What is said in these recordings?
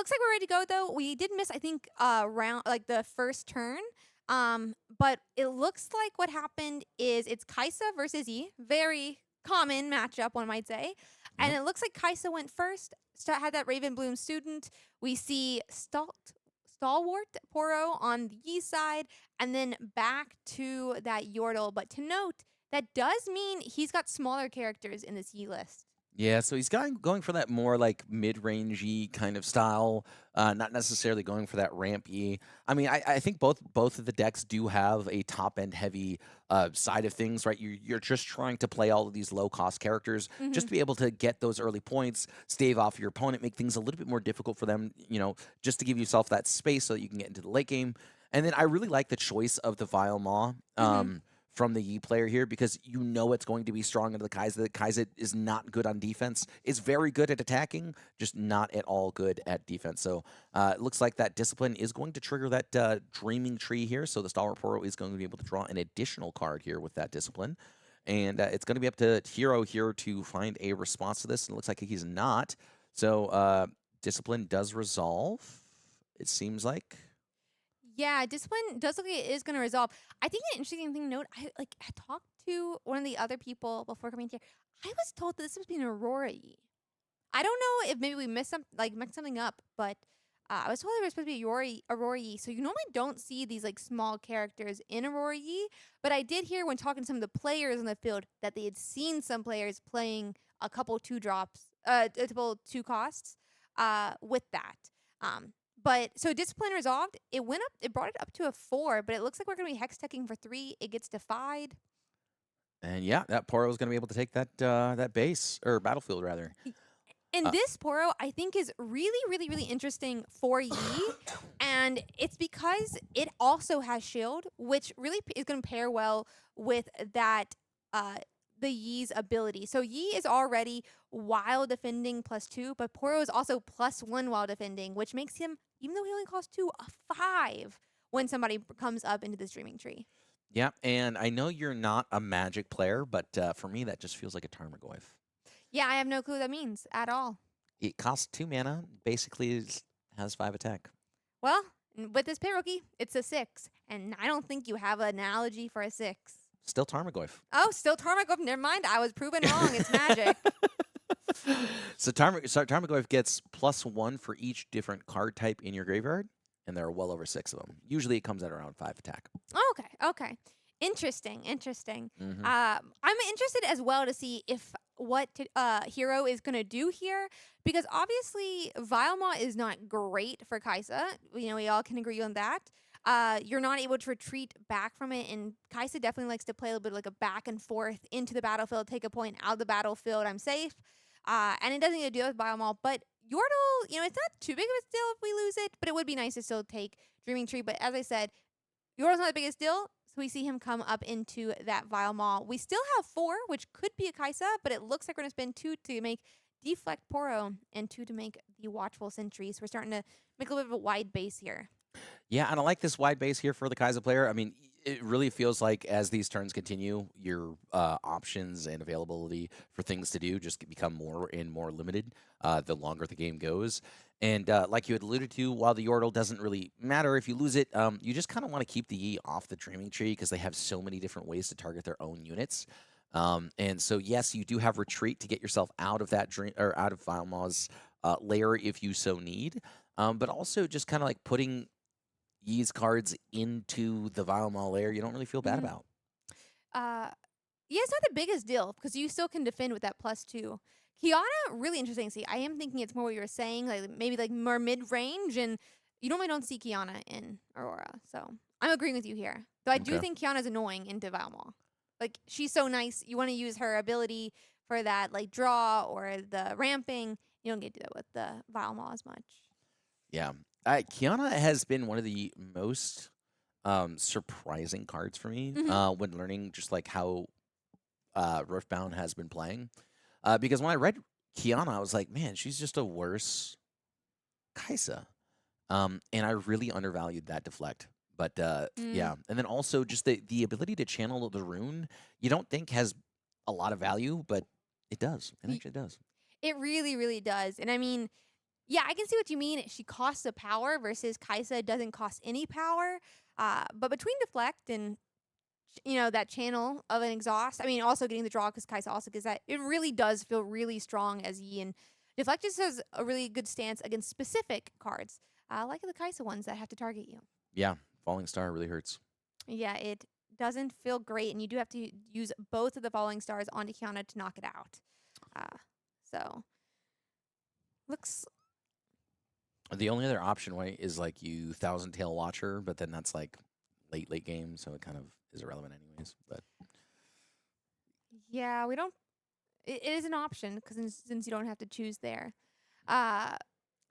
looks like we're ready to go though. We did miss, I think, round like the first turn. But it looks like what happened is it's Kaisa versus Yi. Very common matchup, one might say. And Yep. it looks like Kaisa went first. Had that Raven Bloom student. We see Stalwart Poro on the Yi side, and then back to that Yordle. But to note, that does mean he's got smaller characters in this Yi list. Yeah, so he's going for that more like mid-rangey kind of style, not necessarily going for that rampy. I mean, I think both of the decks do have a top end heavy side of things, right? You're just trying to play all of these low cost characters just Hmm. to be able to get those early points, stave off your opponent, make things a little bit more difficult for them, just to give yourself that space so that you can get into the late game. And then I really like the choice of the Vile Maw. Hmm. From the Yi player here because it's going to be strong into the Kai'Sa. The Kai'Sa is not good on defense. Is very good at attacking, just not at all good at defense. So it looks like that discipline is going to trigger that Dreaming Tree here. So the Stalwart Poro is going to be able to draw an additional card here with that discipline. And it's going to be up to Hero here to find a response to this. And it looks like he's not. So discipline does resolve, it seems like. Yeah, discipline does look like it is going to resolve. I think an interesting thing to note, I talked to one of the other people before coming here. I was told that this was being Aurora Yi. I don't know if maybe we mixed something up, but I was told it was supposed to be Aurora Yi. So you normally don't see these like small characters in Aurora Yi, but I did hear when talking to some of the players on the field that they had seen some players playing a couple two drops, a couple two costs, with that. But so discipline resolved. It went up. It brought it up to a 4, but it looks like we're gonna be hex teching for 3. It gets defied. And yeah, that Poro is going to be able to take that base or battlefield rather. And Uh, this Poro, I think, is really, really, really interesting for Yi. And it's because it also has shield, which really is going to pair well with that, the Yi's ability. So Yi is already while defending +2, but Poro is also +1 while defending, which makes him, even though he only costs 2, a 5 when somebody comes up into this Dreaming Tree. Yeah, and I know you're not a Magic player, but for me, that just feels like a Tarmogoyf. Yeah, I have no clue what that means at all. It costs 2 mana, basically has 5 attack. Well, with this Pierogi, it's a 6, and I don't think you have an analogy for a 6. Still Tarmogoyf. Oh, still Tarmogoyf. Never mind. I was proven wrong. It's magic. So Tarmogoyf gets +1 for each different card type in your graveyard, and there are well over 6 of them. Usually it comes at around 5 attack. Okay. Okay. Interesting. Interesting. Hmm. I'm interested as well to see if what Hero is going to do here, because obviously Vilema is not great for Kaisa. We all can agree on that. You're not able to retreat back from it, and Kaisa definitely likes to play a little bit like a back and forth into the battlefield, take a point out of the battlefield. I'm safe. And it doesn't get to deal with Biomall, but Yordle, it's not too big of a deal if we lose it, but it would be nice to still take Dreaming Tree. But as I said, Yordle's not the biggest deal, so we see him come up into that Vile Maw. We still have 4, which could be a Kaisa, but it looks like we're going to spend 2 to make Deflect Poro and 2 to make the Watchful Sentry. So we're starting to make a little bit of a wide base here. Yeah, and I like this wide base here for the Kai'Sa player. I mean, it really feels like as these turns continue, your options and availability for things to do just become more and more limited the longer the game goes. And like you had alluded to, while the Yordle doesn't really matter if you lose it, you just kind of want to keep the Yi off the Dreaming Tree because they have so many different ways to target their own units. And so, yes, you do have retreat to get yourself out of that dream or out of Vilema's layer if you so need. But also just kind of like putting Yi's cards into the Vile Maw layer, you don't really feel bad Mm-hmm. about. Uh, yeah, it's not the biggest deal because you still can defend with that +2. Kiana, really interesting. See, I am thinking it's more what you were saying, like maybe like more mid range, and you normally don't see Kiana in Aurora. So I'm agreeing with you here. Though I do Okay. think Kiana's annoying into Valmaw. Like she's so nice. You want to use her ability for that like draw or the ramping. You don't get to do that with the Valmaw as much. Yeah. Kiana has been one of the most surprising cards for me Mm-hmm. when learning just like how Riftbound has been playing. Because when I read Kiana, I was like, man, she's just a worse Kaisa. And I really undervalued that deflect. But Mm. yeah, and then also just the ability to channel the rune, you don't think has a lot of value, but it does. It Y- actually does. It really, really does. And I mean, Yeah, I can see what you mean. She costs a power versus Kaisa doesn't cost any power. But between Deflect and that channel of an exhaust, I mean, also getting the draw because Kaisa also gives that. It really does feel really strong as Yi, and Deflect just has a really good stance against specific cards, like the Kaisa ones that have to target you. Yeah, Falling Star really hurts. Yeah, it doesn't feel great, and you do have to use both of the falling stars onto Kiana to knock it out. So looks. The only other option, right, is like you Thousand Tail Watcher, but then that's like late game, so it kind of is irrelevant anyways. But Yeah, we don't. It is an option because since you don't have to choose there. Uh,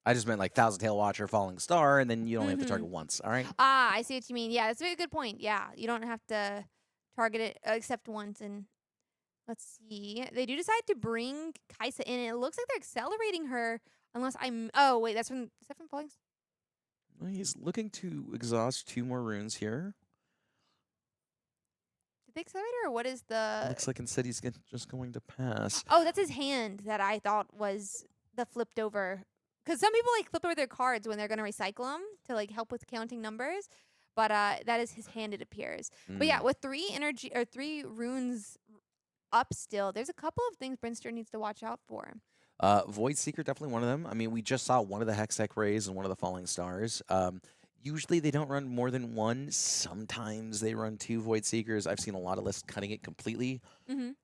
I just meant like Thousand Tail Watcher, Falling Star, and then you only have to mhm. target once. All right. I see what you mean. Yeah, that's a very good point. Yeah, you don't have to target it except once. And let's see, they do decide to bring Kaisa in. And it looks like they're accelerating her. Unless I'm. Oh wait, is that from Falling? Well, he's looking to exhaust 2 more runes here. Did they accelerate her, or what is the? Looks like instead he's just going to pass. Oh, that's his hand that I thought was the flipped over. Because some people like flip over their cards when they're going to recycle them to like help with counting numbers. But that is his hand, it appears. But yeah, with 3 runes up still, there's a couple of things Brinster needs to watch out for. Void Seeker, definitely one of them. I mean, we just saw one of the Hextech Rays and one of the Falling Stars. Usually they don't run more than one. Sometimes they run 2 Void Seekers. I've seen a lot of lists cutting it completely,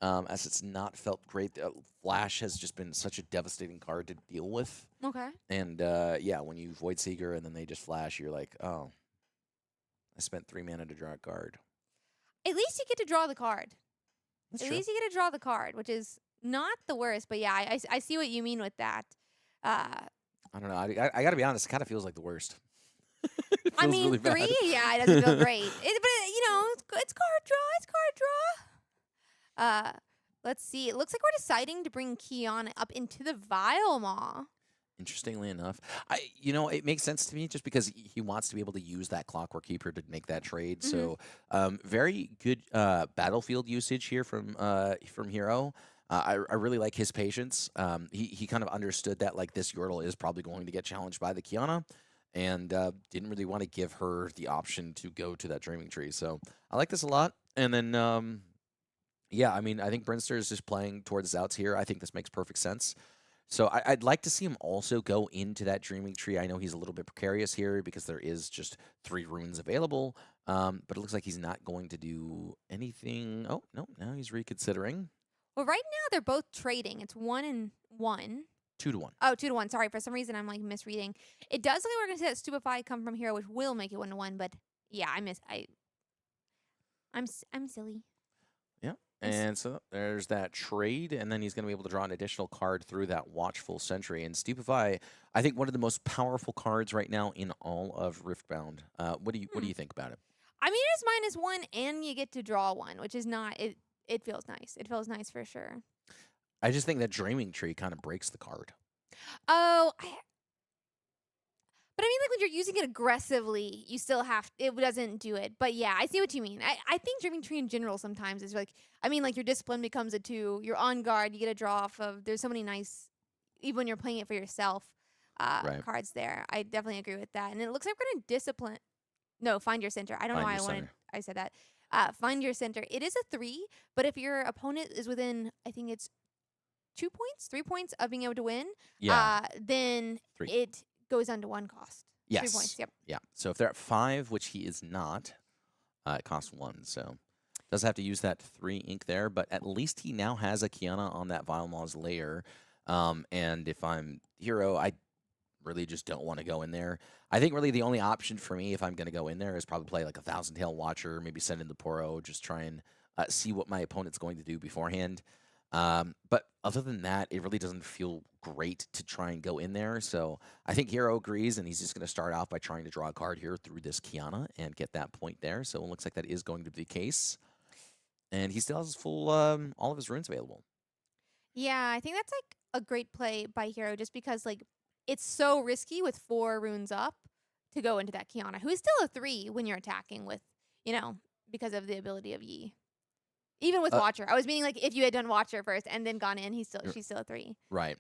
as it's not felt great. Flash has just been such a devastating card to deal with. Okay. And yeah, when you Void Seeker and then they just flash, you're like, oh, I spent 3 mana to draw a card. At least you get to draw the card. That's At true. least you get to draw the card, which is not the worst. But yeah, I see what you mean with that. I don't know. I got to be honest. It kind of feels like the worst. It I feels mean, really 3, bad. yeah, it doesn't feel great. But it's card draw. It's card draw. Let's see. It looks like we're deciding to bring Kiana up into the Vile Maw. Interestingly enough, it makes sense to me just because he wants to be able to use that Clockwork Keeper to make that trade. So, very good battlefield usage here from Hero. I really like his patience. He kind of understood that like this Yordle is probably going to get challenged by the Kiana, and didn't really want to give her the option to go to that Dreaming Tree. So I like this a lot. And then, yeah, I mean, I think Brinster is just playing towards outs here. I think this makes perfect sense. So I'd like to see him also go into that Dreaming Tree. I know he's a little bit precarious here because there is just 3 runes available, but it looks like he's not going to do anything. Oh, no, now he's reconsidering. Well, right now they're both trading. It's 1 and 1. 2 to 1. Oh, 2 to 1. Sorry, for some reason I'm like misreading. It does look like we're gonna see that Stupefy come from Hero, which will make it 1 to 1. But yeah, I'm silly. Yeah. And so there's that trade, and then he's going to be able to draw an additional card through that Watchful Sentry. And Stupefy, I think one of the most powerful cards right now in all of Riftbound. What do you think about it? I mean, it's -1, and you get to draw 1, which is not it. It feels nice. It feels nice for sure. I just think that Dreaming Tree kind of breaks the card. Oh, but I mean, like when you're using it aggressively, you still it doesn't do it. But yeah, I see what you mean. I think Dreaming Tree in general sometimes is like, I mean, like your discipline becomes a 2. You're on guard. You get a draw off of. There's so many nice, even when you're playing it for yourself, Right. cards there. I definitely agree with that. And it looks like we're gonna discipline. No, Find Your Center. I don't know Find why Your Center. I said that. Find Your Center. It is a 3, but if your opponent is within, I think it's 2 points, 3 points of being able to win, Yeah. then 3. it goes down to 1 cost. Yes. 3 points. Yep. Yeah. So if they're at 5, which he is not, it costs 1. So does have to use that 3 ink there, but at least he now has a Kiana on that Vile Maw's layer. And if I'm Hero, I really just don't want to go in there. I think really the only option for me if I'm going to go in there is probably play like a Thousand Tail Watcher, maybe send in the Poro, just try and see what my opponent's going to do beforehand. But other than that, it really doesn't feel great to try and go in there. So I think Hero agrees, and he's just going to start off by trying to draw a card here through this Kiana and get that point there. So it looks like that is going to be the case. And he still has full all of his runes available. Yeah, I think that's like a great play by Hero just because like it's so risky with 4 runes up to go into that Kiana, who is still a 3 when you're attacking with, because of the ability of Yi. Even with Watcher. I was meaning like if you had done Watcher first and then gone in, she's still a 3. Right.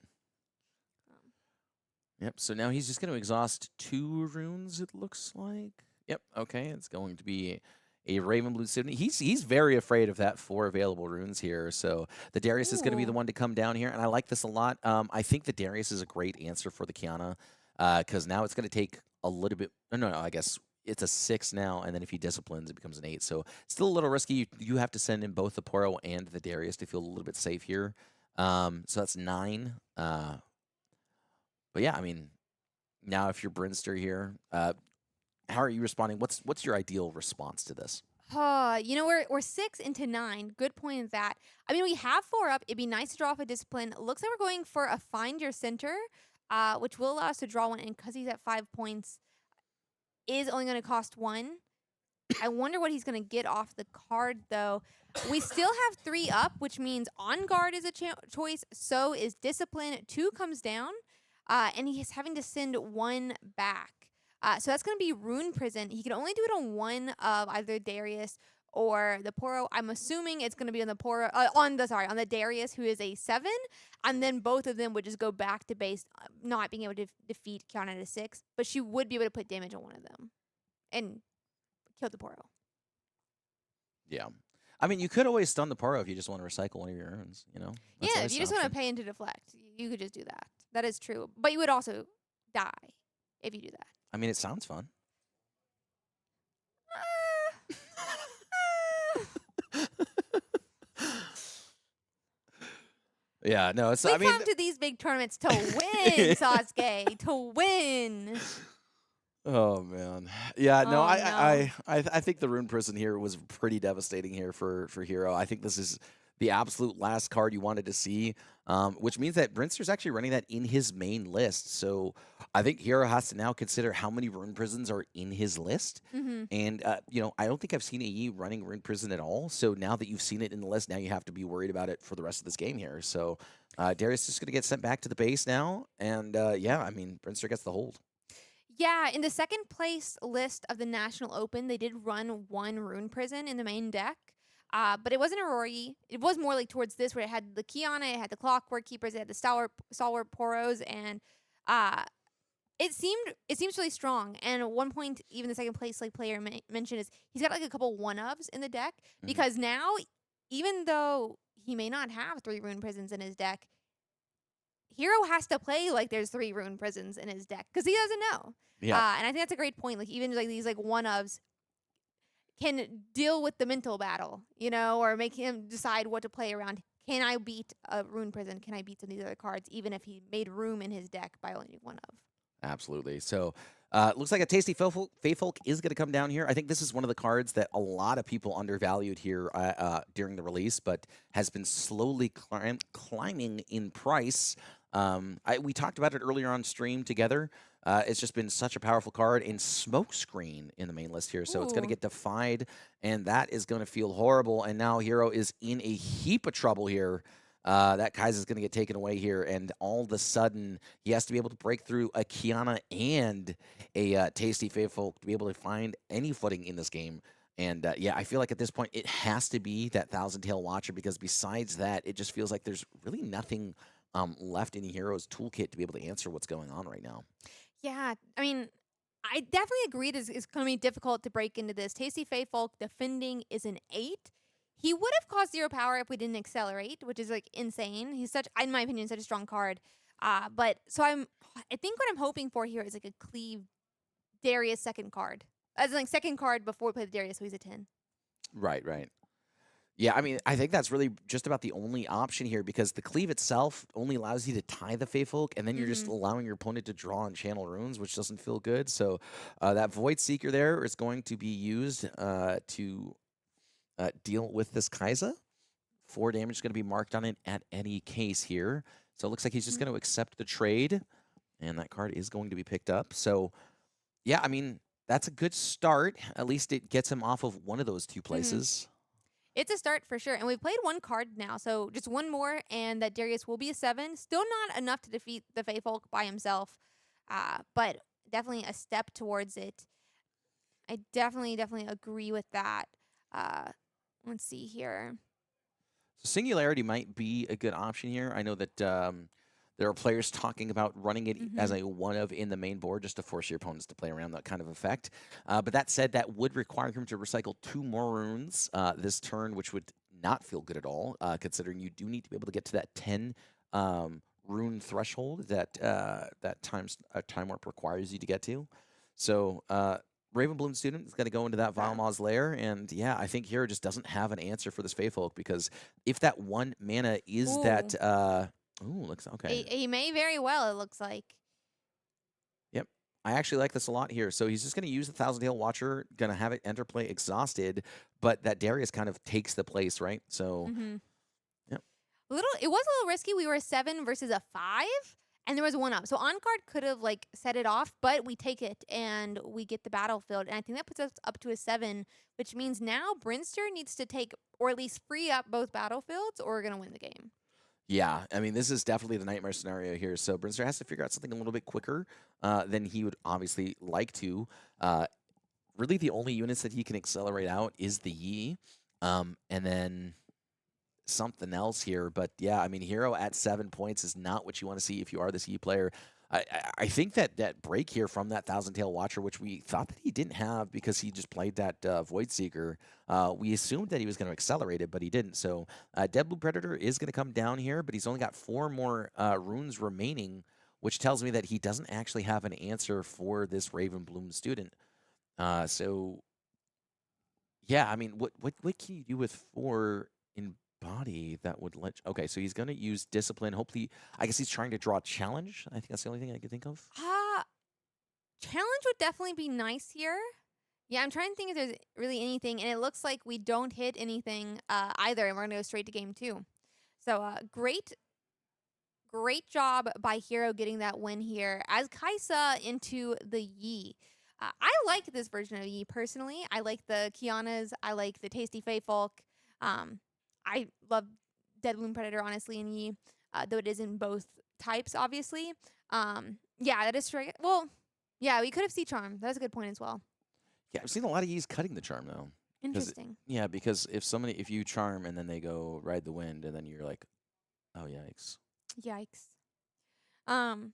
Yep. So now he's just going to exhaust 2 runes. It looks like. Yep. Okay. It's going to be a Raven Blue Symphony. He's very afraid of that 4 available runes here. So the Darius is going to be the Ooh. one to come down here, and I like this a lot. I think the Darius is a great answer for the Kiana, because now it's going to take a little bit. No, I guess it's a 6 now, and then if he disciplines, it becomes an 8. So still a little risky. You have to send in both the Poro and the Darius to feel a little bit safe here. So that's 9. But yeah, I mean, now if you're Brinster here, how are you responding? What's your ideal response to this? You know, we're 6 into 9. Good point in that. I mean, we have 4 up. It'd be nice to draw off a discipline. Looks like we're going for a find your center, which will allow us to draw one. And because he's at 5 points, is only going to cost 1. I wonder what he's going to get off the card, though. We still have 3 up, which means On Guard is a choice. So is Discipline. 2 comes down, and he's having to send 1 back. So that's going to be Rune Prison. He can only do it on one of either Darius or the Poro. I'm assuming it's going to be on the Poro, on the Darius, who is a 7, and then both of them would just go back to base, not being able to defeat Kiana to 6, but she would be able to put damage on one of them and kill the Poro. Yeah. I mean, you could always stun the Poro if you just want to recycle one of your urns, you know? That's Yeah, always if you an just want to option. pay into deflect, you could just do that. That is true. But you would also die if you do that. I mean, it sounds fun. Yeah, no, it's. We I mean, come to these big tournaments to win, SauceKay, to win. oh man, yeah, no, Oh no. I think the Rune Prison here was pretty devastating here for Hero. I think this is the absolute last card you wanted to see, which means that Brinster's actually running that in his main list. So I think Hero has to now consider how many Rune Prisons are in his list. Mm-hmm. And I don't think I've seen AE running Rune Prison at all. So now that you've seen it in the list, now you have to be worried about it for the rest of this game here. So Darius is just going to get sent back to the base now, and yeah, I mean, Brinster gets the hold. Yeah, in the second place list of the National Open, they did run 1 Rune Prison in the main deck. But it wasn't a Rory. It was more like towards this, where it had the Kiana, it had the Clockwork Keepers, it had the Stalwart Poros, and it seems really strong. And at one point, even the second place player mentioned is he's got like a couple 1-ofs in the deck, because now, even though he may not have 3 Rune Prisons in his deck, Hero has to play like there's 3 Rune Prisons in his deck because he doesn't know. Yeah. And I think that's a great point. Like, even like these like 1-ofs can deal with the mental battle, or make him decide what to play around. Can I beat a Rune Prison? Can I beat some of these other cards, even if he made room in his deck by only 1-of? Absolutely. So, looks like a Tasty Faithfolk is going to come down here. I think this is one of the cards that a lot of people undervalued here during the release, but has been slowly climbing in price. We talked about it earlier on stream together. It's just been such a powerful card in Smokescreen in the main list here. So it's going to Ooh. get defied, and that is going to feel horrible. And now Hero is in a heap of trouble here. That Kaiser's going to get taken away here, and all of a sudden, he has to be able to break through a Kiana and a Tasty Faithful to be able to find any footing in this game. And yeah, I feel like at this point, it has to be that Thousand Tail Watcher, because besides that, it just feels like there's really nothing left in Hero's toolkit to be able to answer what's going on right now. Yeah, I mean, I definitely agreed it's going to be difficult to break into this. Tasty Faithfolk defending is an 8. He would have cost 0 power if we didn't accelerate, which is like insane. He's such, in my opinion, such a strong card. But so I think what I'm hoping for here is like a Cleave Darius second card, as in like second card before we play the Darius, so he's a 10. Right, right. Yeah, I mean, I think that's really just about the only option here, because the Cleave itself only allows you to tie the Faithfolk, and then you're just allowing your opponent to draw and channel runes, which doesn't feel good. So that Void Seeker there is going to be used to deal with this Kai'Sa. 4 damage is going to be marked on it at any case here. So it looks like he's just going to accept the trade, and that card is going to be picked up. So, yeah, I mean, that's a good start. At least it gets him off of one of those 2 places. It's a start for sure. And we've played 1 card now, so just 1 more, and that Darius will be a 7. Still not enough to defeat the Faithfolk by himself, but definitely a step towards it. I definitely agree with that. Let's see here. So Singularity might be a good option here. I know that the There are players talking about running it as Mm-hmm. a one of in the main board just to force your opponents to play around that kind of effect. But that said, that would require him to recycle 2 more runes this turn, which would not feel good at all, considering you do need to be able to get to that 10 rune threshold that time warp requires you to get to. So Ravenbloom student is going to go into that Yeah. Vilemaw's lair, and yeah, I think Hero just doesn't have an answer for this Feyfolk because if that 1 mana is that, Ooh. looks okay. He may very well, it looks like. Yep, I actually like this a lot here. So he's just going to use the Thousand Tail Watcher, going to have it enter play exhausted, but that Darius kind of takes the place, right? So Mm-hmm. yep, It was a little risky. We were a 7 versus a 5, and there was 1 up. So on guard could have like set it off, but we take it and we get the battlefield. And I think that puts us up to a 7, which means now Brinster needs to take or at least free up both battlefields, or we're gonna win the game. yeah. I mean, this is definitely the nightmare scenario here. So Brinster has to figure out something a little bit quicker than he would obviously like to. Really, the only units that he can accelerate out is the Yi, and then something else here. But yeah, I mean, Hero at 7 points is not what you want to see if you are this Yi player. I think that break here from that Thousand Tail Watcher, which we thought that he didn't have because he just played that Void Seeker, we assumed that he was going to accelerate it, but he didn't. So Deadblue Predator is going to come down here, but he's only got 4 more runes remaining, which tells me that he doesn't actually have an answer for this Ravenbloom student. So yeah, I mean, what can you do with 4 in body that would let? Okay, so he's gonna use discipline. Hopefully, I guess he's trying to draw a challenge. I think that's the only thing I can think of. Ah, challenge would definitely be nice here. Yeah, I'm trying to think if there's really anything, and it looks like we don't hit anything either, and we're gonna go straight to game 2. So great job by Hero getting that win here as Kaisa into the Yi. I like this version of Yi personally. I like the Kianas. I like the Tasty Fey Folk. I love Dead Bloom Predator honestly in Yi, though it is in both types obviously. Yeah, that is right. Well, yeah, we could have Sea Charm. That's a good point as well. Yeah, I've seen a lot of Y's cutting the charm though. Interesting. Yeah, because if you charm and then they go ride the wind, and then you're like, oh yikes. Yikes. Um,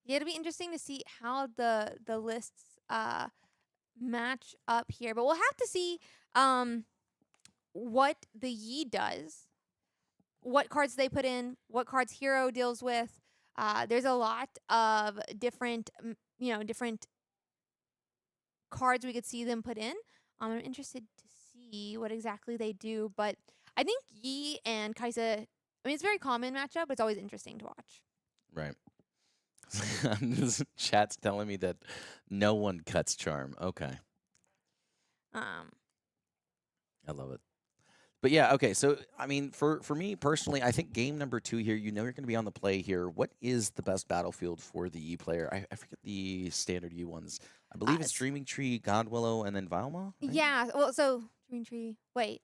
yeah, it'll be interesting to see how the lists match up here, but we'll have to see what the Yi does, what cards they put in, what cards Hero deals with. There's a lot of different, different cards we could see them put in. I'm interested to see what exactly they do, but I think Yi and Kaisa. I mean, it's a very common matchup, but it's always interesting to watch. Right. This chat's telling me that no one cuts charm. Okay, Um, I love it. But yeah, okay. So I mean, for me personally, I think game number 2 here, you're going to be on the play here. What is the best battlefield for the E player? I forget the standard E ones. I believe it's s- Dreaming Tree, Godwillow, and then Vilma. Right? yeah. Well, so Green Tree. Wait.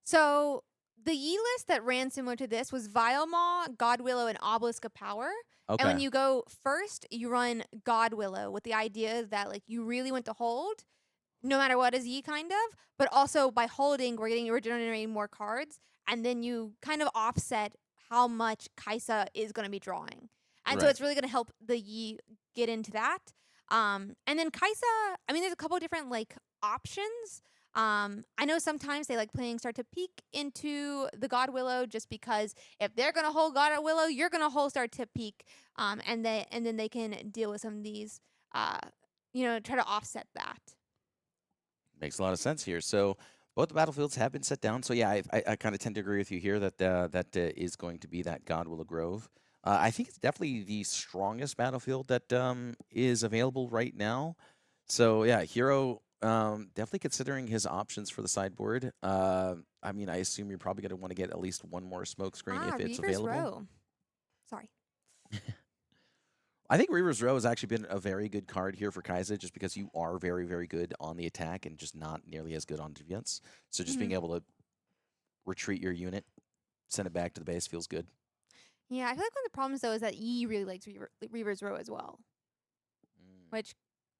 So the Yi list that ran similar to this was Vilemaw, Godwillow, and Obelisk of Power. And Okay. when you go first, you run Godwillow with the idea that like you really want to hold, no matter what is Yi kind of, but also by holding, we're generating more cards, and then you kind of offset how much Kaisa is going to be drawing, and so Right. it's really going to help the Yi get into that. And then Kaisa, I mean, there's a couple different like options. I know sometimes they like playing start to peek into the God Willow just because if they're gonna hold God Willow, you're gonna hold start to peek, and then they can deal with some of these, try to offset that. Makes a lot of sense here. So both the battlefields have been set down. So yeah, I kind of tend to agree with you here that is going to be that Godwillow Grove. I think it's definitely the strongest battlefield that is available right now. So yeah, Hero definitely considering his options for the sideboard. I mean, I assume you're probably going to want to get at least one more smoke screen if it's Reaver's available. Row. Sorry. I think Reaver's Row has actually been a very good card here for Kaisa just because you are very, very good on the attack and just not nearly as good on defense. So just being Mhm. able to retreat your unit, send it back to the base feels good. Yeah, I feel like one of the problems though is that E really likes Reaver's Row as well, Mm. which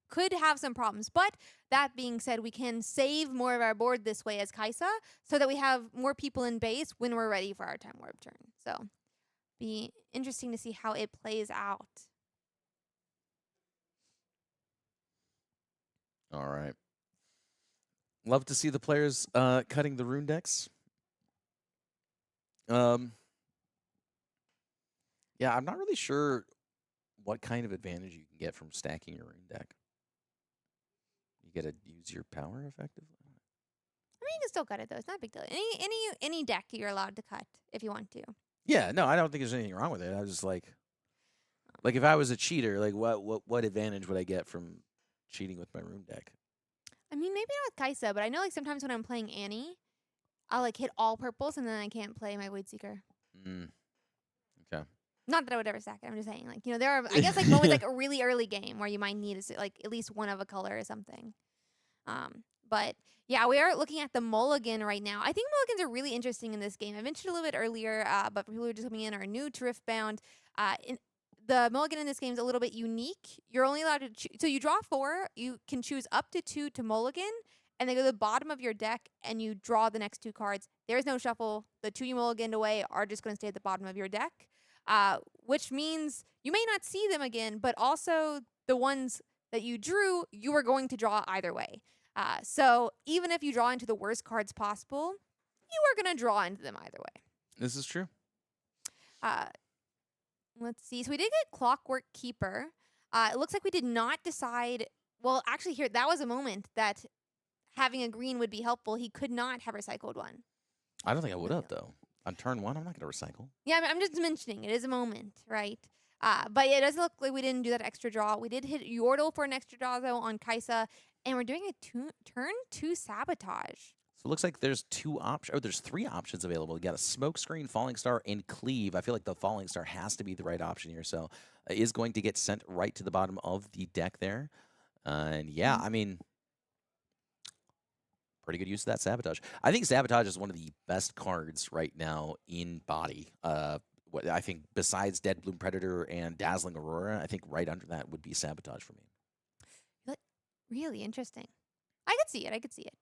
could have some problems. But that being said, we can save more of our board this way as Kaisa so that we have more people in base when we're ready for our time warp turn. So be interesting to see how it plays out. All right. Love to see the players cutting the rune decks. Um, yeah, I'm not really sure what kind of advantage you can get from stacking your rune deck. You get to use your power effectively. I mean, you can still cut it though. It's not a big deal. Any deck you're allowed to cut if you want to. Yeah, no, I don't think there's anything wrong with it. I was just like if I was a cheater, like what advantage would I get from cheating with my rune deck? I mean, maybe not with Kaisa, but I know like sometimes when I'm playing Annie, I'll like hit all purples and then I can't play my Void Seeker. Okay. Not that I would ever stack it. I'm just saying, like, there are, I guess, like moments like a really early game where you might need like at least one of a color or something. But yeah, we are looking at the mulligan right now. I think mulligans are really interesting in this game. I mentioned a little bit earlier, but for people who are just coming in or are new to Riftbound, the mulligan in this game is a little bit unique. You're only allowed to so you draw 4. You can choose up to 2 to mulligan, and they go to the bottom of your deck, and you draw the next 2 cards. There's no shuffle. The 2 you mulliganed away are just going to stay at the bottom of your deck, which means you may not see them again, but also the ones that you drew, you are going to draw either way. So even if you draw into the worst cards possible, you are going to draw into them either way. This is true. Let's see. So we did get Clockwork Keeper. It looks like we did not decide. Well, actually, here, that was a moment that having a green would be helpful. He could not have recycled one. I don't think I would have, though. On turn 1, I'm not going to recycle. Yeah, I'm just mentioning it is a moment, right? But it does look like we didn't do that extra draw. We did hit Yordle for an extra draw, though, on Kaisa. And we're doing a turn 2 Sabotage. So it looks like there's 2 options. Oh, there's 3 options available. You got a Smokescreen, Falling Star, and Cleave. I feel like the Falling Star has to be the right option here. So it is going to get sent right to the bottom of the deck there. And yeah, I mean, pretty good use of that Sabotage. I think Sabotage is one of the best cards right now in Body. What I think besides Dead Bloom Predator and Dazzling Aurora, I think right under that would be Sabotage for me. Really interesting. I could see it.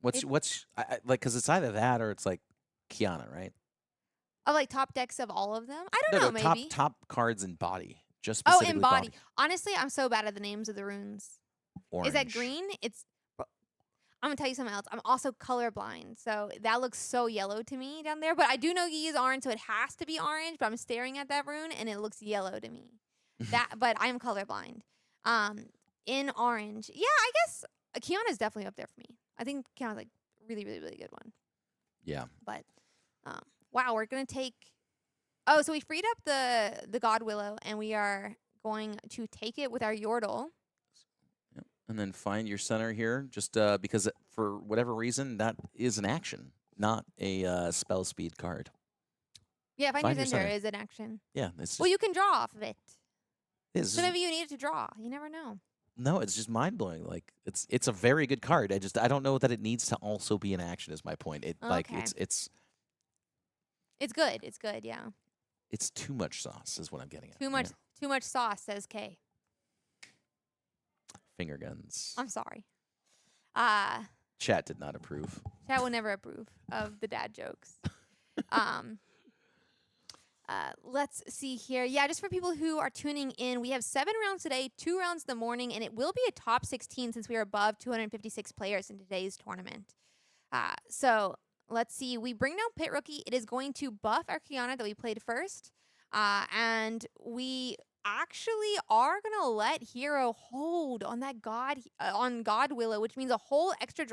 What's like, because it's either that or it's like Kiana, right? Of like top decks of all of them? I don't know, maybe. Top cards in Body. Just Oh, specifically in body. Honestly, I'm so bad at the names of the runes. Orange. Is that green? I'm going to tell you something else. I'm also colorblind, so that looks so yellow to me down there. But I do know Yi is orange, so it has to be orange. But I'm staring at that rune, and it looks yellow to me. But I'm colorblind. In orange. Yeah, I guess Kiana's definitely up there for me. I think Kiana's like really, really, really good one. Yeah. But wow, we're gonna take. Oh, so we freed up the God Willow, and we are going to take it with our Yordle. Yep. And then find your center here, just because for whatever reason that is an action, not a spell speed card. Yeah, find your center is an action. Yeah. Well, you can draw off of it. So maybe you need it to draw. You never know. No, it's just mind blowing. Like it's a very good card. I don't know that it needs to also be an action. Is my point. It's good. It's good. Yeah. It's too much sauce, is what I'm getting at. Too much sauce, says Kay. Finger guns. I'm sorry. Chat did not approve. Chat will never approve of the dad jokes. Let's see here. Yeah, just for people who are tuning in, we have 7 rounds today, 2 rounds in the morning, and it will be a top 16 since we are above 256 players in today's tournament. So let's see. We bring down Pit Rookie. It is going to buff our Kiana that we played first. And we actually are going to let Hero hold on that God Willow, which means a whole extra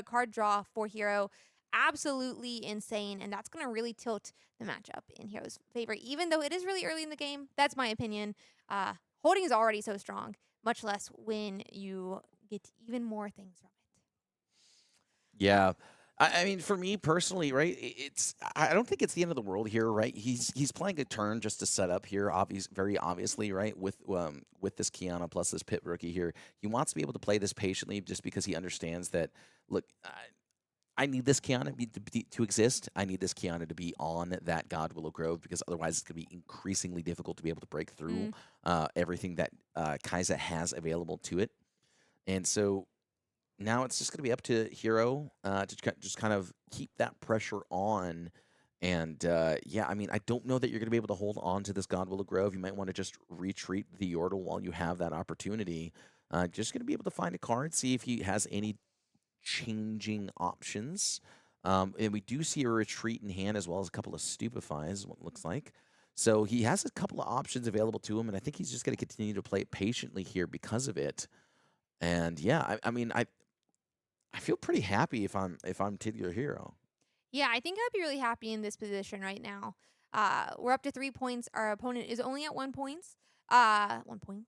card draw for Hero. Absolutely insane, and that's going to really tilt the matchup in Hero's favor, even though it is really early in the game. That's my opinion. Holding is already so strong, much less when you get even more things from it. Yeah. I mean, for me personally, right, I don't think it's the end of the world here, right? He's playing a turn just to set up here, very obviously, right, with this Kiana plus this Pit Rookie here. He wants to be able to play this patiently just because he understands that, look, I need this Kiana to exist. I need this Kiana to be on that God Willow Grove because otherwise it's going to be increasingly difficult to be able to break through everything that Kaisa has available to it. And so now it's just going to be up to Hero to just kind of keep that pressure on And yeah, I mean, I don't know that you're going to be able to hold on to this God Willow Grove. You might want to just retreat the Yordle while you have that opportunity. Just going to be able to find a card, see if he has any changing options. And we do see a retreat in hand as well as a couple of stupefies, what it looks like. So he has a couple of options available to him, and I think he's just going to continue to play it patiently here because of it. And yeah, I mean, I feel pretty happy if I'm Titularhero. Yeah, I think I'd be really happy in this position right now. We're up to 3 points. Our opponent is only at 1 point. 1 point.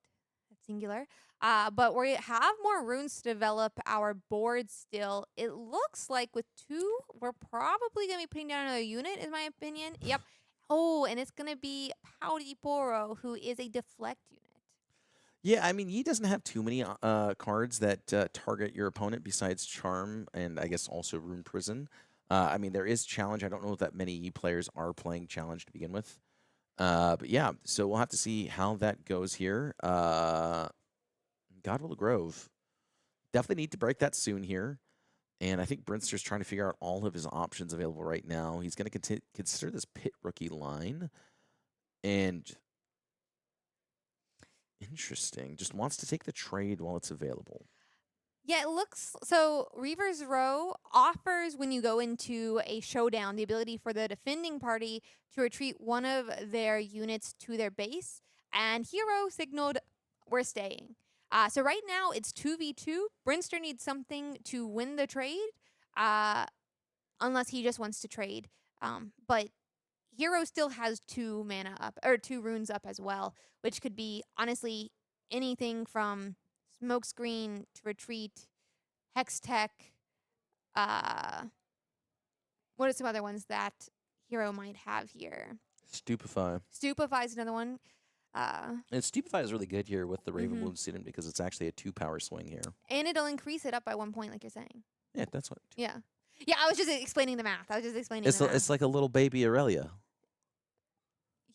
That's singular. But we have more runes to develop our board still. It looks like with 2, we're probably going to be putting down another unit, in my opinion. Yep. Oh, and it's going to be Pouty Poro, who is a deflect unit. Yeah, I mean, he doesn't have too many cards that target your opponent besides Charm and I guess also Rune Prison. I mean, there is Challenge. I don't know that many players are playing Challenge to begin with. But yeah, so we'll have to see how that goes here. Godwillow Grove. Definitely need to break that soon here. And I think Brinster's trying to figure out all of his options available right now. He's going to consider this pit rookie line. And interesting. Just wants to take the trade while it's available. Yeah, it looks so. Reaver's Row offers, when you go into a showdown, the ability for the defending party to retreat one of their units to their base. And Hero signaled, we're staying. So right now it's 2v2. Brinster needs something to win the trade, unless he just wants to trade. But Hero still has 2 mana up, or 2 runes up as well, which could be honestly anything from Smokescreen to retreat, Hex Tech. What are some other ones that Hero might have here? Stupefy. Stupefy is another one. And Stupefy is really good here with the Raven Mhm. Bloom student because it's actually a 2-power swing here. And it'll increase it up by 1 point, like you're saying. Yeah, that's what. Yeah. Yeah, I was just explaining the math. It's like a little baby Aurelia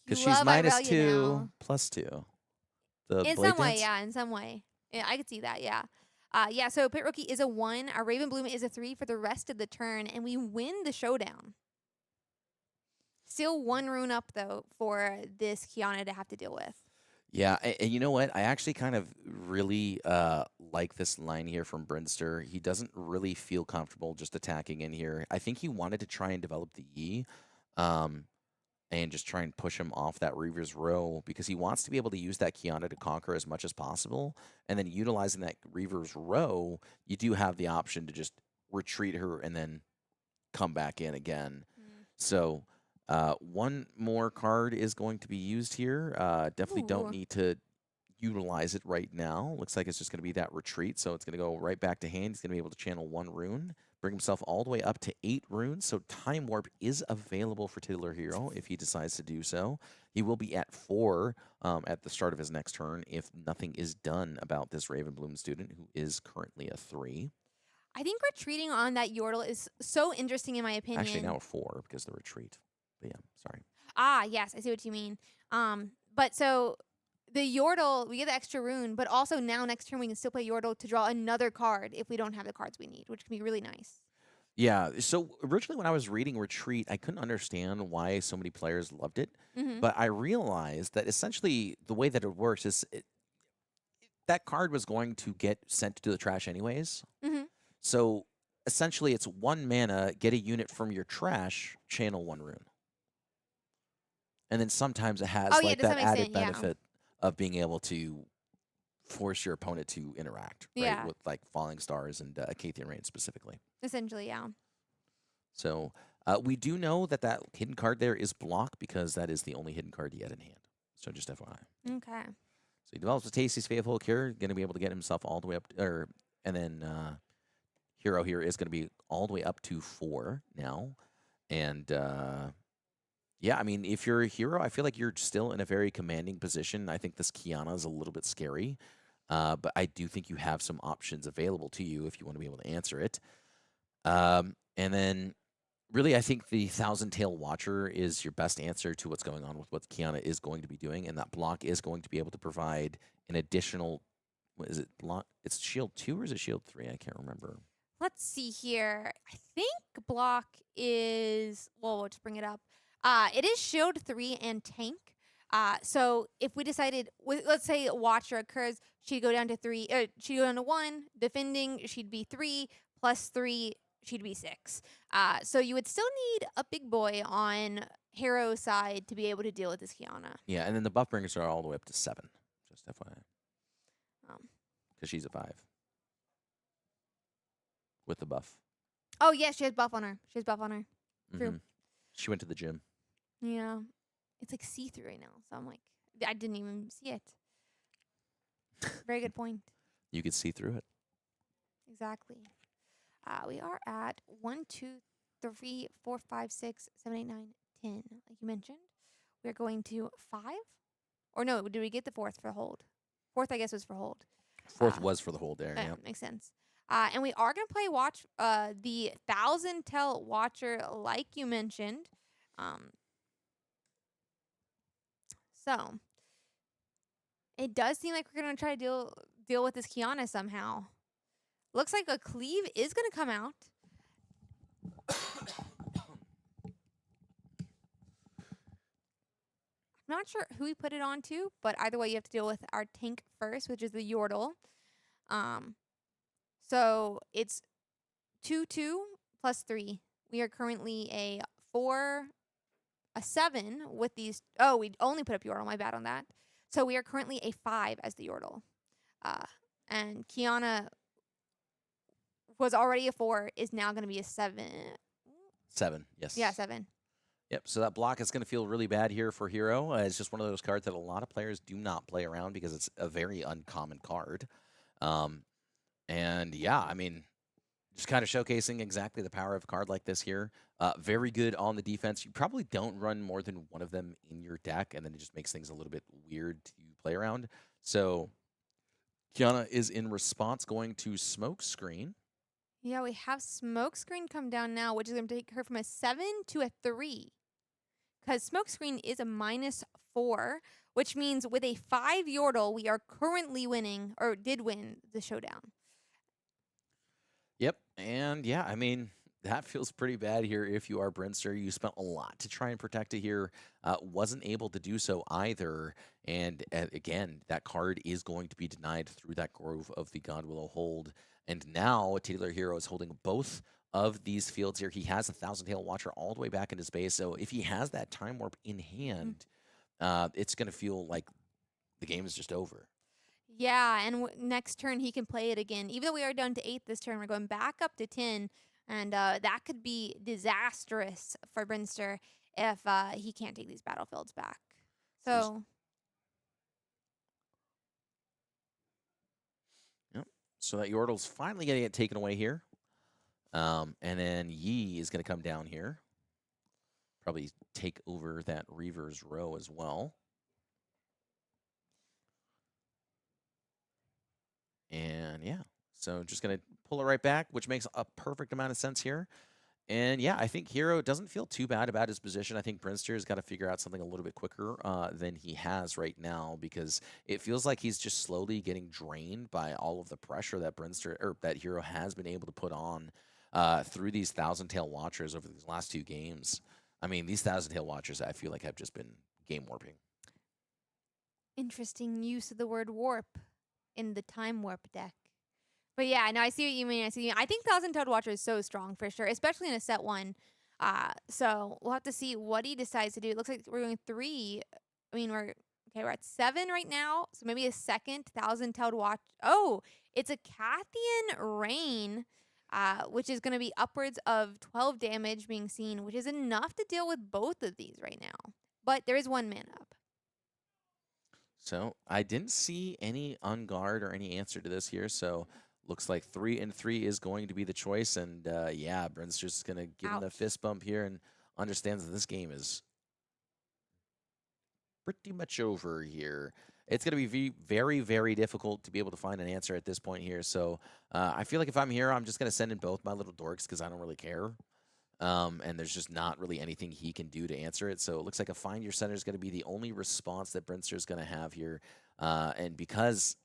because You she's love minus Irelia 2 now. plus 2. The In blade some way, dance? yeah, in some way. Yeah, I could see that, yeah. Yeah, so Pit Rookie is a 1. Our Raven Bloom is a 3 for the rest of the turn, and we win the showdown. Still 1 rune up, though, for this Kiana to have to deal with. Yeah, and you know what? I actually kind of really like this line here from Brinster. He doesn't really feel comfortable just attacking in here. I think he wanted to try and develop the Yi, and just try and push him off that Reaver's Row because he wants to be able to use that Kiana to conquer as much as possible. And then utilizing that Reaver's Row, you do have the option to just retreat her and then come back in again. So one more card is going to be used here. Definitely don't need to utilize it right now. Looks like it's just going to be that retreat. So it's going to go right back to hand. He's going to be able to channel 1 rune, bring himself all the way up to 8 runes. So Time Warp is available for Titularhero if he decides to do so. He will be at 4 at the start of his next turn if nothing is done about this Ravenbloom student, who is currently a 3. I think retreating on that Yordle is so interesting, in my opinion. Actually, now a 4 because of the retreat. But yeah, sorry. Ah, yes, I see what you mean. But so the Yordle, we get the extra rune, but also now next turn we can still play Yordle to draw another card if we don't have the cards we need, which can be really nice. Yeah, so originally when I was reading Retreat, I couldn't understand why so many players loved it. Mm-hmm. But I realized that essentially the way that it works is that card was going to get sent to the trash anyways. Mm-hmm. So essentially it's 1 mana, get a unit from your trash, channel 1 rune. And then sometimes it has like that added benefit of being able to force your opponent to interact, right? With like Falling Stars and Acathean Rain specifically. Essentially, yeah. So we do know that that hidden card there is block because that is the only hidden card he had in hand. So just FYI. Okay. So he develops a Tasty's Faithful Cure, going to be able to get himself all the way up, and then Hero here is going to be all the way up to 4 now. And yeah, I mean, if you're a Hero, I feel like you're still in a very commanding position. I think this Kiana is a little bit scary, but I do think you have some options available to you if you want to be able to answer it. And then, really, I think the Thousand Tail Watcher is your best answer to what's going on with what Kiana is going to be doing, and that block is going to be able to provide an additional. What is it? Block? It's shield 2 or is it shield 3? I can't remember. let's see here. I think block is, well, we'll just bring it up. It is shield 3 and tank. So if we decided, let's say Watcher occurs, she'd go down to 3, she'd go down to 1. Defending, she'd be 3 plus 3, she'd be 6. So you would still need a big boy on Hero's side to be able to deal with this Kiana. Yeah, and then the buff bringers are all the way up to 7. Just FYI. Um, Because she's a 5. With the buff. oh, yes, she has buff on her. She has buff on her. True. Mhm. She went to the gym. Yeah. It's like see-through right now. So I'm like, I didn't even see it. Very good point. You could see through it. Exactly. We are at 1, 2, 3, 4, 5, 6, 7, 8, 9, 10. Like you mentioned, we're going to 5. Or no, did we get the 4th for hold? 4th, I guess, was for hold. 4th was for the hold there. Yeah. Makes sense. And we are going to play the 1,000 Tail Watcher, like you mentioned. So it does seem like we're going to try to deal with this Kiana somehow. Looks like a cleave is going to come out. I'm not sure who we put it on to, but either way, you have to deal with our tank first, which is the Yordle. So it's 2, 2 plus 3. We are currently a 4, a 7 with these. Oh, we only put up Yordle. My bad on that. So we are currently a 5 as the Yordle. And Kiana was already a 4, is now going to be a 7. 7, yes. Yeah, 7. Yep, so that block is going to feel really bad here for Hero. It's just one of those cards that a lot of players do not play around because it's a very uncommon card. And yeah, I mean, just kind of showcasing exactly the power of a card like this here. Very good on the defense. You probably don't run more than one of them in your deck, and then it just makes things a little bit weird to play around. So Kiana is in response going to Smokescreen. Yeah, we have Smokescreen come down now, which is going to take her from a 7 to a 3. Because Smokescreen is a -4, which means with a 5 Yordle, we are currently winning, or did win, the showdown. Yep, and yeah, I mean, that feels pretty bad here if you are Brinster. You spent a lot to try and protect it here. Wasn't able to do so either. And again, that card is going to be denied through that Grove of the Godwillow hold. And now Titularhero is holding both of these fields here. He has a 1,000 Tail Watcher all the way back into space. So if he has that Time Warp in hand, it's going to feel like the game is just over. Yeah, and next turn he can play it again. Even though we are down to 8 this turn, we're going back up to 10. And that could be disastrous for Brinster if he can't take these battlefields back. So... So that Yordle's finally going to get taken away here. And then Yi is going to come down here. Probably take over that Reaver's row as well. And yeah, so just going to pull it right back, which makes a perfect amount of sense here. And yeah, I think Hero doesn't feel too bad about his position. I think Brinster has got to figure out something a little bit quicker than he has right now, because it feels like he's just slowly getting drained by all of the pressure that that Hero has been able to put on through these 1,000 Tail Watchers over these last 2 games. I mean, these 1,000 Tail Watchers, I feel like, have just been game warping. Interesting use of the word warp in the Time Warp deck. But yeah, no, I see what you mean. I think 1,000 Tailed Watcher is so strong for sure, especially in a set 1. So we'll have to see what he decides to do. It looks like we're going 3. I mean, we're at 7 right now. So maybe a second 1,000 Tailed Watch. Oh, it's a Cathian Rain, which is going to be upwards of 12 damage being seen, which is enough to deal with both of these right now. But there is 1 mana up. So I didn't see any unguard or any answer to this here. So looks like 3 and 3 is going to be the choice. And yeah, Brinster's just going to give him the fist bump here and understands that this game is pretty much over here. It's going to be very, very difficult to be able to find an answer at this point here. So I feel like if I'm here, I'm just going to send in both my little dorks because I don't really care. And there's just not really anything he can do to answer it. So it looks like a Find Your Center is going to be the only response that Brinster is going to have here. And because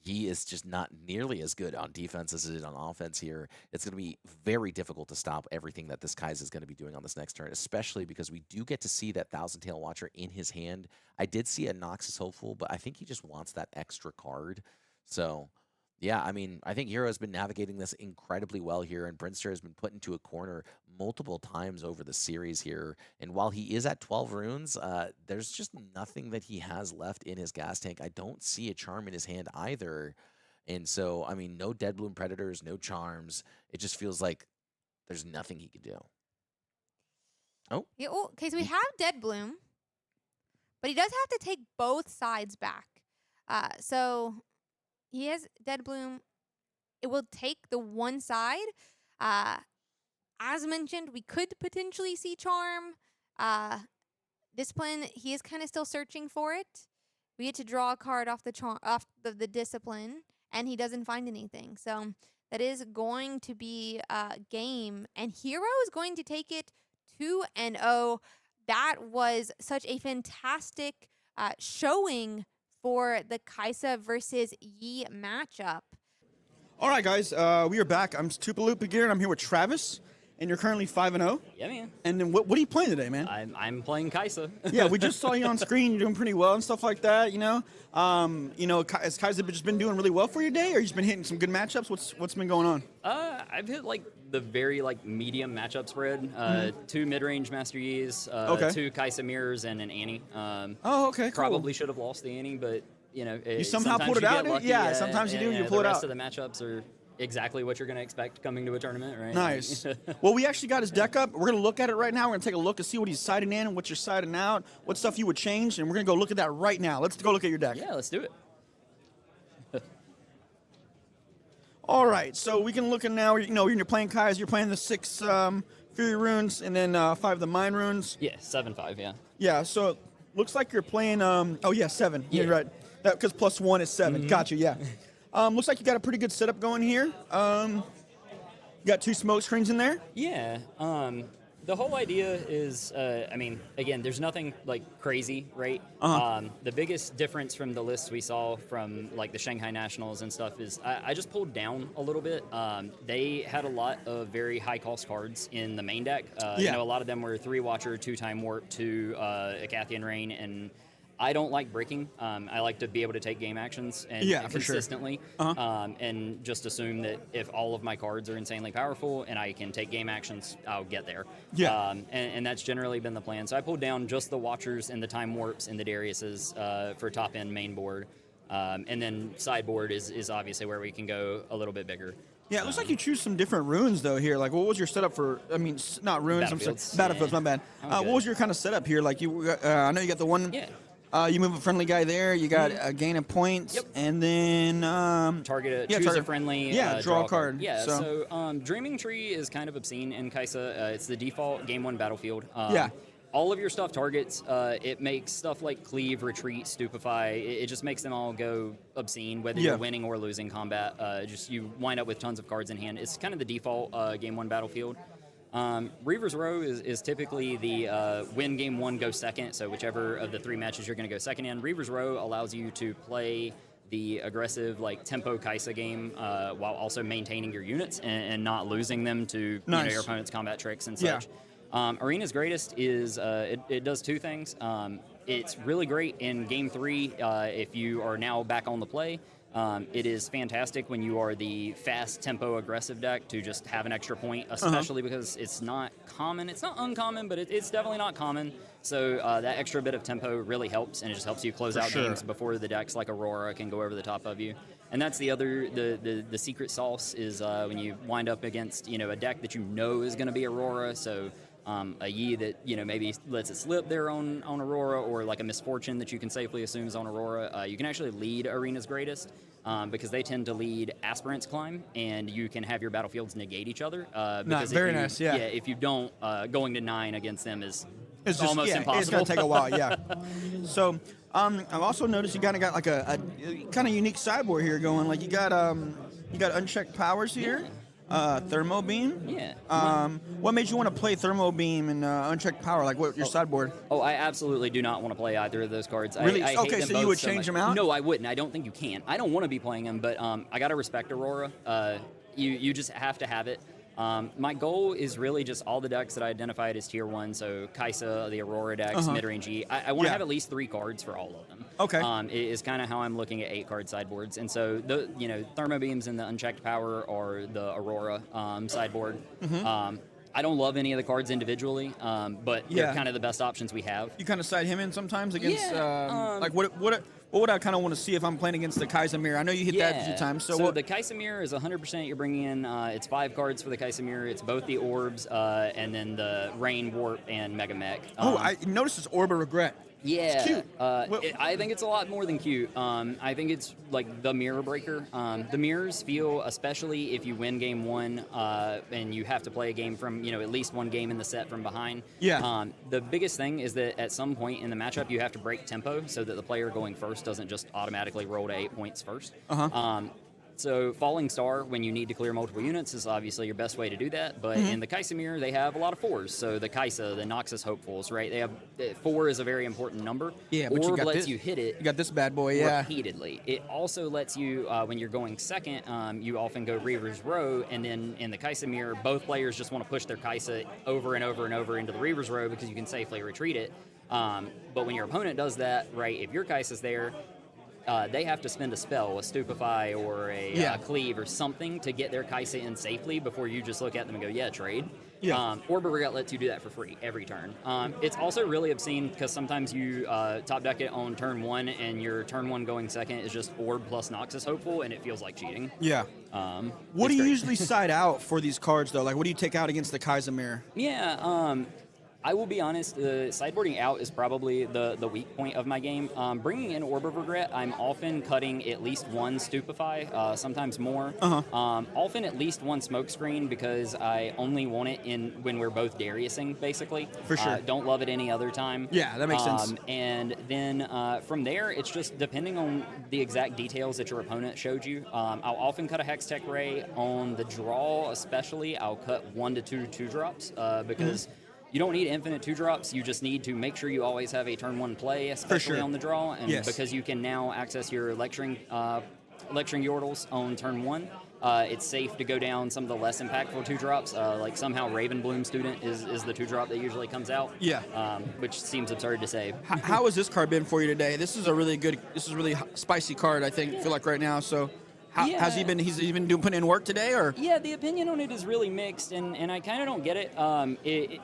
he is just not nearly as good on defense as he is on offense here. It's going to be very difficult to stop everything that this Kai's is going to be doing on this next turn, especially because we do get to see that Thousand Tail Watcher in his hand. I did see a Noxus Hopeful, but I think he just wants that extra card. So, yeah, I mean, I think Hero has been navigating this incredibly well here, and Brinster has been put into a corner multiple times over the series here. And while he is at 12 runes, there's just nothing that he has left in his gas tank. I don't see a charm in his hand either. And so, I mean, no Dead Bloom Predators, no charms. It just feels like there's nothing he can do. Oh. Yeah, well, okay, so we have Dead Bloom, but he does have to take both sides back. So he has Dead Bloom. It will take the one side. As mentioned, we could potentially see Charm. Discipline, he is kind of still searching for it. We get to draw a card off the Discipline, and he doesn't find anything. So that is going to be a game, and Hero is going to take it 2-0. That was such a fantastic showing for the Kaisa versus Yi matchup. All right, guys, we are back. I'm Toupaloop here, and I'm here with Travis, and you're currently 5-0. Yeah, man. And then what are you playing today, man? I'm playing Kaisa. Yeah, we just saw you on screen. You're doing pretty well and stuff like that, you know. Has Kaisa just been doing really well for you today, or you just been hitting some good matchups? What's been going on? I've hit like the very medium matchup spread. 2 mid-range Master Yis, Okay. 2 Kaisa mirrors, and an Annie. Oh, okay, cool. Probably should have lost the Annie, but you know, You somehow sometimes pulled it you out, get dude? lucky, Yeah, sometimes you do, you pull it The rest out. of the matchups are exactly what you're going to expect coming to a tournament, right? Nice. Well, we actually got his deck up. We're going to look at it right now. We're going to take a look and see what he's siding in and what you're siding out, what stuff you would change, and we're going to go look at that right now. Let's go look at your deck. Yeah, let's do it. All right, so we can look at now, you know, when you're playing Kai's, you're playing the 6 Fury runes and then 5 of the Mind runes. Yeah, 7-5, yeah. Yeah, so it looks like you're playing, 7. Yeah. You're right. Because +1 is 7. Gotcha, yeah. Looks like you got a pretty good setup going here. You got 2 smoke screens in there. Yeah. The whole idea is, I mean, again, there's nothing like crazy, right? The biggest difference from the lists we saw from like the Shanghai Nationals and stuff is I just pulled down a little bit. They had a lot of very high cost cards in the main deck. You know, a lot of them were 3 Watcher, 2 Time Warp, 2 Acathian Rain, and I don't like breaking. I like to be able to take game actions and consistently, and just assume that if all of my cards are insanely powerful and I can take game actions, I'll get there. Yeah. And that's generally been the plan. So I pulled down just the Watchers and the Time Warps and the Dariuses for top end main board, and then sideboard is obviously where we can go a little bit bigger. Yeah, it looks like you choose some different runes, though, here. Like, what was your setup for, I mean, not runes, Battlefields. Battlefields, my bad. Oh, what was your kind of setup here? Like, I know you got the one... Yeah. You move a friendly guy there. You got a gain of points, and then choose a friendly. Draw a card. Yeah. So Dreaming Tree is kind of obscene in Kaisa. It's the default game 1 battlefield. All of your stuff targets. It makes stuff like cleave, retreat, stupefy. It just makes them all go obscene, whether you're winning or losing combat. Just you wind up with tons of cards in hand. It's kind of the default game 1 battlefield. Reaver's Row is typically the win game 1, go second, so whichever of the 3 matches you're going to go second in. Reaver's Row allows you to play the aggressive tempo Kaisa game while also maintaining your units and not losing them to your opponent's combat tricks and such. Arena's greatest is it does 2 things. It's really great in game 3 if you are now back on the play. It is fantastic when you are the fast tempo aggressive deck to just have an extra point, especially because it's not common. It's not uncommon, but it's definitely not common. So that extra bit of tempo really helps, and it just helps you close out games before the decks like Aurora can go over the top of you. And that's the other, the secret sauce is when you wind up against a deck that you know is going to be Aurora. So a Yi that maybe lets it slip there on Aurora, or like a Misfortune that you can safely assume is on Aurora. You can actually lead Arena's greatest because they tend to lead Aspirant's Climb, and you can have your battlefields negate each other. Because very nice. Yeah. If you don't, going to 9 against them is it's almost impossible. It's gonna take a while. Yeah. So I've also noticed you kind of got like a kind of unique sideboard here going. Like you got unchecked powers here. Thermo Beam? Yeah. What made you want to play Thermo Beam and Unchecked Power? Like, what your sideboard? Oh, I absolutely do not want to play either of those cards. Really? I hate Okay, them so you both would so change much. them out? No, I wouldn't. I don't think you can. I don't want to be playing them, but I gotta respect Aurora. You just have to have it. My goal is really just all the decks that I identified as tier 1, so Kaisa, the Aurora decks, mid-range E. I want to have at least 3 cards for all of them. Okay. Is kind of how I'm looking at 8-card sideboards. And so, Thermo Beams and the Unchecked Power or the Aurora sideboard. I don't love any of the cards individually, but they're kind of the best options we have. You kind of side him in sometimes against, like, what would I kind of want to see if I'm playing against the Kaisamir? I know you hit that a few times. So the Kaisamir is 100% you're bringing in. It's 5 cards for the Kaisamir. It's both the Orbs and then the Rain, Warp, and Mega Mech. I noticed this Orb of Regret. Yeah, it's cute. I think it's a lot more than cute. I think it's like the mirror breaker. The mirrors feel, especially if you win game 1 and you have to play a game from at least one game in the set from behind. Yeah. The biggest thing is that at some point in the matchup you have to break tempo so that the player going first doesn't just automatically roll to 8 points first. So Falling Star, when you need to clear multiple units, is obviously your best way to do that. But in the Kaisamir, they have a lot of 4s. So the Kaisa, the Noxus Hopefuls, right? They have 4 is a very important number. Yeah, but Orb lets you hit it. You got this bad boy, repeatedly. It also lets you, when you're going second, you often go Reaver's Row, and then in the Kaisamir, both players just want to push their Kaisa over and over and over into the Reaver's Row because you can safely retreat it. But when your opponent does that, right, if your Kaisa's there, they have to spend a spell, a Stupefy or a Cleave or something to get their Kaisa in safely before you just look at them and go, yeah, trade. Orb of Regret lets you do that for free every turn. It's also really obscene because sometimes you top deck it on turn 1 and your turn 1 going second is just Orb plus Noxus Hopeful and it feels like cheating. Yeah. What do you usually side out for these cards, though? Like, what do you take out against the Kaisamir? Yeah, I will be honest, sideboarding out is probably the weak point of my game. Bringing in Orb of Regret, I'm often cutting at least 1 Stupefy, sometimes more. Often at least 1 Smokescreen because I only want it when we're both Dariusing, basically. For sure. Don't love it any other time. Yeah, that makes sense. And then from there, it's just depending on the exact details that your opponent showed you. I'll often cut a Hextech Ray. On the draw especially, I'll cut 1 to 2 2-drops because... You don't need infinite 2-drops. You just need to make sure you always have a turn 1 play, especially on the draw. And because you can now access your lecturing Yordles on turn 1, it's safe to go down some of the less impactful 2-drops. Like somehow Ravenbloom Student is the 2-drop that usually comes out. Yeah. Which seems absurd to say. How has this card been for you today? This is a really spicy card, I think, feel like right now. So has he been? He's even putting in work today, or? Yeah, the opinion on it is really mixed, and I kind of don't get it.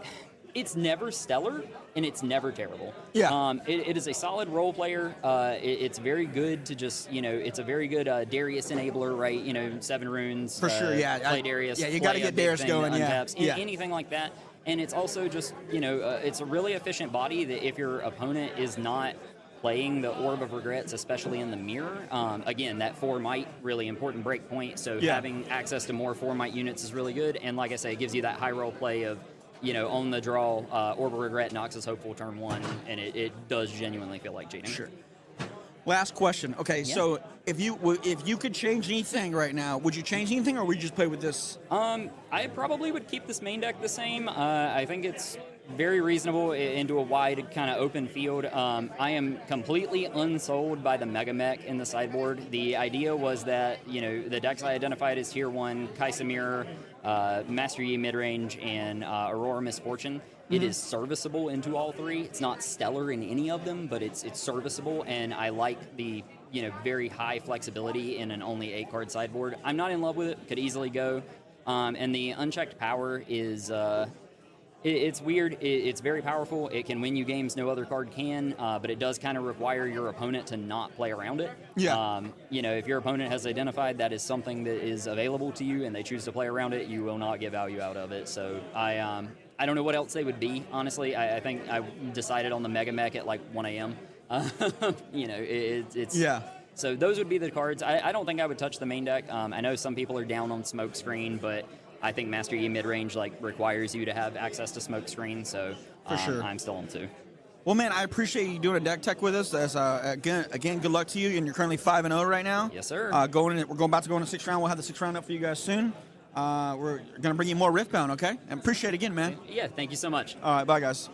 It's never stellar, and it's never terrible. Yeah. It is a solid role player. It's very good to just, it's a very good Darius enabler, right? 7 runes. For sure, yeah. Play Darius. Yeah, you got to get Darius going, Anything like that. And it's also just, it's a really efficient body that if your opponent is not playing the Orb of Regrets, especially in the mirror, again, that 4 might, really important break point. So having access to more 4 might units is really good. And like I say, it gives you that high role play of, on the draw, Orb of Regret, Noxus Hopeful turn 1, and it does genuinely feel like cheating. Sure. Last question. Okay, so if you could change anything right now, would you change anything, or would you just play with this? I probably would keep this main deck the same. I think it's very reasonable into a wide kind of open field. I am completely unsold by the Mega Mech in the sideboard. The idea was that, the decks I identified as tier 1, Kaisamir, Master Yi midrange, and Aurora Misfortune. It is serviceable into all 3. It's not stellar in any of them, but it's serviceable, and I like the very high flexibility in an only 8-card sideboard. I'm not in love with it. Could easily go. And the Unchecked Power is... It's weird. It's very powerful. It can win you games no other card can, but it does kind of require your opponent to not play around it. Yeah. If your opponent has identified that is something that is available to you and they choose to play around it, you will not get value out of it. So I don't know what else they would be, honestly. I think I decided on the Mega Mech at like 1 a.m. It's... Yeah. So those would be the cards. I don't think I would touch the main deck. I know some people are down on Smokescreen, but... I think Master Yi midrange requires you to have access to Smokescreen, so For sure. I'm still on 2. Well, man, I appreciate you doing a deck tech with us. As, again, good luck to you, and you're currently 5-0 right now. Yes, sir. We're about to go in the 6th round. We'll have the 6th round up for you guys soon. We're gonna bring you more Riftbound, okay? And appreciate it again, man. Yeah, thank you so much. All right, bye guys.